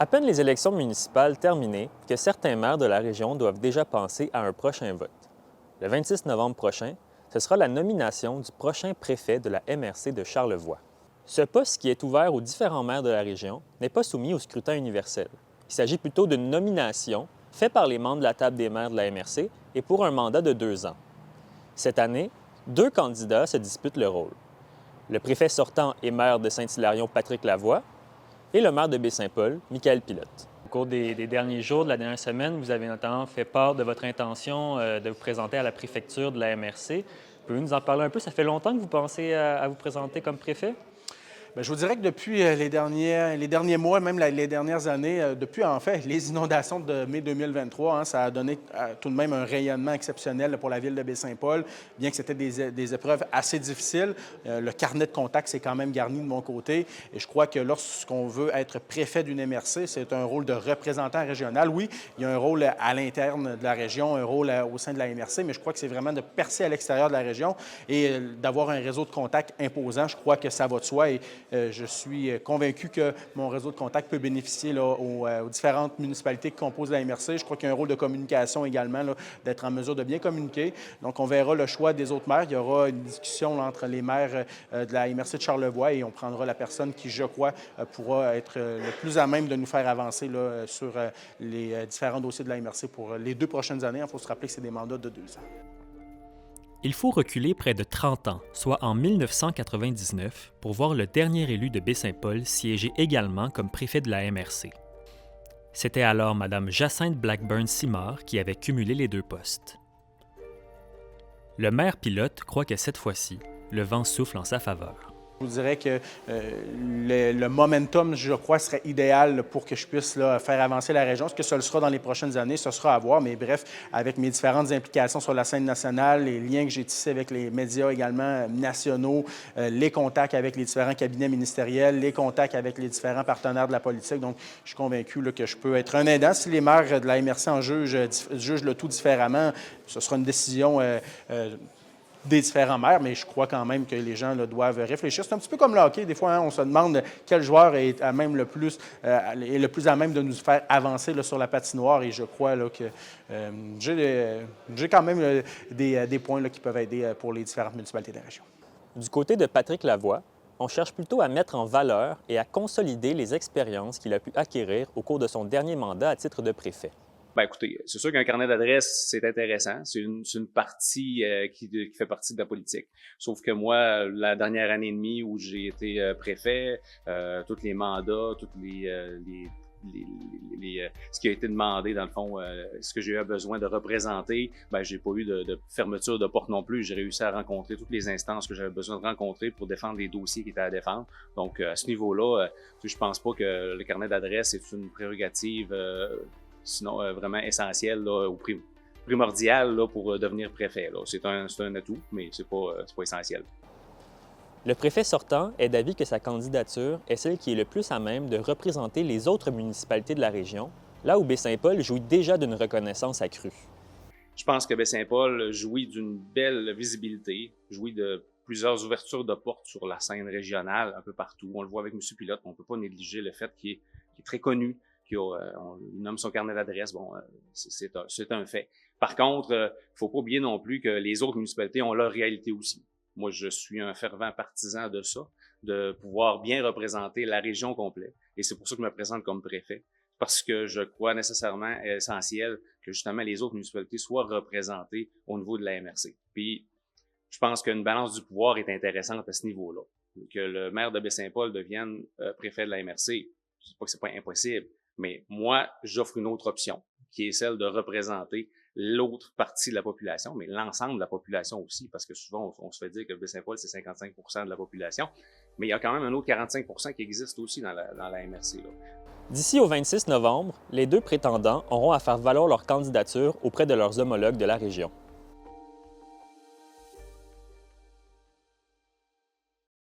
À peine les élections municipales terminées que certains maires de la région doivent déjà penser à un prochain vote. Le 26 novembre prochain, ce sera la nomination du prochain préfet de la MRC de Charlevoix. Ce poste qui est ouvert aux différents maires de la région n'est pas soumis au scrutin universel. Il s'agit plutôt d'une nomination faite par les membres de la table des maires de la MRC et pour un mandat de 2 ans. Cette année, 2 candidats se disputent le rôle. Le préfet sortant et maire de Saint-Hilarion, Patrick Lavoie, et le maire de Baie-Saint-Paul, Michael Pilote. Au cours des derniers jours, de la dernière semaine, vous avez notamment fait part de votre intention de vous présenter à la préfecture de la MRC. Pouvez-vous nous en parler un peu? Ça fait longtemps que vous pensez à vous présenter comme préfet? Bien, je vous dirais que depuis les derniers mois, même les dernières années, depuis en fait les inondations de mai 2023, ça a donné tout de même un rayonnement exceptionnel pour la ville de Baie-Saint-Paul, bien que c'était des épreuves assez difficiles. Le carnet de contact s'est quand même garni de mon côté et je crois que lorsqu'on veut être préfet d'une MRC, c'est un rôle de représentant régional. Oui, il y a un rôle à l'interne de la région, un rôle au sein de la MRC, mais je crois que c'est vraiment de percer à l'extérieur de la région et d'avoir un réseau de contacts imposant. Je crois que ça va de soi et je suis convaincu que mon réseau de contacts peut bénéficier aux différentes municipalités qui composent la MRC. Je crois qu'il y a un rôle de communication également, d'être en mesure de bien communiquer. Donc, on verra le choix des autres maires. Il y aura une discussion entre les maires de la MRC de Charlevoix et on prendra la personne qui, je crois, pourra être le plus à même de nous faire avancer sur les différents dossiers de la MRC pour les 2 prochaines années. Il faut se rappeler que c'est des mandats de 2 ans. Il faut reculer près de 30 ans, soit en 1999, pour voir le dernier élu de Baie-Saint-Paul siéger également comme préfet de la MRC. C'était alors Mme Jacinthe Blackburn-Simard qui avait cumulé les 2 postes. Le maire Pilote croit que cette fois-ci, le vent souffle en sa faveur. Je vous dirais que le momentum, je crois, serait idéal pour que je puisse faire avancer la région. Ce que ce le sera dans les prochaines années, ce sera à voir. Mais bref, avec mes différentes implications sur la scène nationale, les liens que j'ai tissés avec les médias également nationaux, les contacts avec les différents cabinets ministériels, les contacts avec les différents partenaires de la politique. Donc, je suis convaincu que je peux être un aidant. Si les maires de la MRC en jugent le tout différemment, ce sera une décision des différents maires, mais je crois quand même que les gens doivent réfléchir. C'est un petit peu comme le hockey. Des fois, on se demande quel joueur est le plus à même de nous faire avancer sur la patinoire. Et je crois que j'ai quand même des points qui peuvent aider pour les différentes municipalités de la région. Du côté de Patrick Lavoie, on cherche plutôt à mettre en valeur et à consolider les expériences qu'il a pu acquérir au cours de son dernier mandat à titre de préfet. Ben écoutez, c'est sûr qu'un carnet d'adresses, c'est intéressant. C'est une partie qui fait partie de la politique. Sauf que moi, la dernière année et demie où j'ai été préfet, tous les mandats, ce qui a été demandé, dans le fond, ce que j'ai eu besoin de représenter, ben j'ai pas eu de fermeture de porte non plus. J'ai réussi à rencontrer toutes les instances que j'avais besoin de rencontrer pour défendre les dossiers qui étaient à défendre. Donc, à ce niveau-là, je pense pas que le carnet d'adresses est une prérogative sinon vraiment essentiel ou primordial pour devenir préfet. C'est un atout, mais c'est pas essentiel. Le préfet sortant est d'avis que sa candidature est celle qui est le plus à même de représenter les autres municipalités de la région, là où Baie-Saint-Paul jouit déjà d'une reconnaissance accrue. Je pense que Baie-Saint-Paul jouit d'une belle visibilité, jouit de plusieurs ouvertures de portes sur la scène régionale un peu partout. On le voit avec M. Pilote, on ne peut pas négliger le fait qu'il est très connu, on nomme son carnet d'adresse, c'est un fait. Par contre, il ne faut pas oublier non plus que les autres municipalités ont leur réalité aussi. Moi, je suis un fervent partisan de ça, de pouvoir bien représenter la région complète. Et c'est pour ça que je me présente comme préfet, parce que je crois nécessairement essentiel que justement les autres municipalités soient représentées au niveau de la MRC. Puis, je pense qu'une balance du pouvoir est intéressante à ce niveau-là. Que le maire de Baie-Saint-Paul devienne préfet de la MRC, je ne dis pas que c'est pas impossible, mais moi, j'offre une autre option, qui est celle de représenter l'autre partie de la population, mais l'ensemble de la population aussi, parce que souvent, on se fait dire que Baie-Saint-Paul, c'est 55 % de la population, mais il y a quand même un autre 45 % qui existe aussi dans la MRC. D'ici au 26 novembre, les 2 prétendants auront à faire valoir leur candidature auprès de leurs homologues de la région.